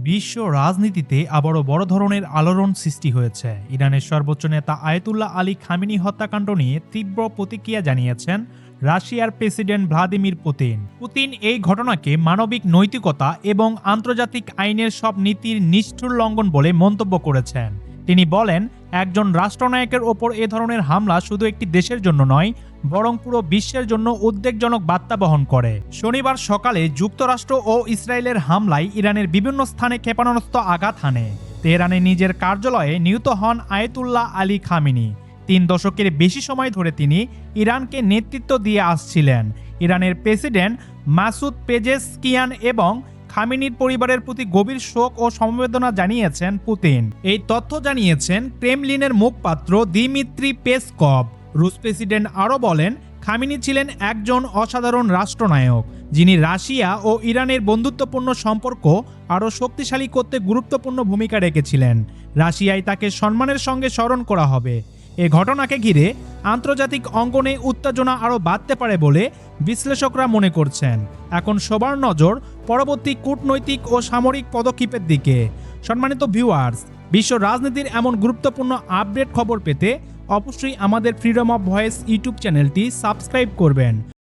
বিশ্ব রাজনীতিতে আবারও বড় ধরনের আলোড়ন সৃষ্টি হয়েছে। ইরানের সর্বোচ্চ নেতা আয়াতুল্লাহ আলী খামেনি হত্যাকাণ্ড নিয়ে তীব্র প্রতিক্রিয়া জানিয়েছেন রাশিয়ার প্রেসিডেন্ট ভ্লাদিমির পুতিন। পুতিন এই ঘটনাকে মানবিক নৈতিকতা এবং আন্তর্জাতিক আইনের সব নীতির নিষ্ঠুর লঙ্ঘন বলে মন্তব্য করেছেন। তিনি বলেন, একজন রাষ্ট্রনায়কের ওপর এ ধরনের হামলা শুধু একটি দেশের জন্য নয়, বরং পুরো বিশ্বের জন্য উদ্বেগজনক বার্তা বহন করে। শনিবার সকালে যুক্তরাষ্ট্র ও ইসরায়েলের হামলায় ইরানের বিভিন্ন স্থানে ক্ষেপণাস্ত্র আঘাত হানে। তেহরানে নিজের কার্যালয়ে নিহত হন আয়াতুল্লাহ আলী খামেনি। 3 দশকের বেশি সময় ধরে তিনি ইরানকে নেতৃত্ব দিয়ে আসছিলেন। ইরানের প্রেসিডেন্ট মাসুদ পেজেশকিয়ান এবং খামেনির পরিবারের প্রতি গভীর শোক ও সমবেদনা জানিয়েছেন পুতিন। এই তথ্য জানিয়েছেন ক্রেমলিনের মুখপাত্র দিমিত্রি পেসকভ। রুশ প্রেসিডেন্ট আরও বলেন, খামেনি ছিলেন একজন অসাধারণ রাষ্ট্রনায়ক, যিনি রাশিয়া ও ইরানের বন্ধুত্বপূর্ণ সম্পর্ক আরও শক্তিশালী করতে গুরুত্বপূর্ণ ভূমিকা রেখেছিলেন। রাশিয়ায় তাকে সম্মানের সঙ্গে স্মরণ করা হবে। এ ঘটনাকে ঘিরে আন্তর্জাতিক অঙ্গনে উত্তেজনা আরও বাড়তে পারে বলে বিশ্লেষকরা মনে করছেন। এখন সবার নজর পরবর্তী কূটনৈতিক ও সামরিক পদক্ষেপের দিকে। সম্মানিত ভিউয়ার্স, বিশ্ব রাজনীতির এমন গুরুত্বপূর্ণ আপডেট খবর পেতে অবশ্যই আমাদের ফ্রিডম অফ ভয়েস ইউটিউব চ্যানেলটি সাবস্ক্রাইব করবেন।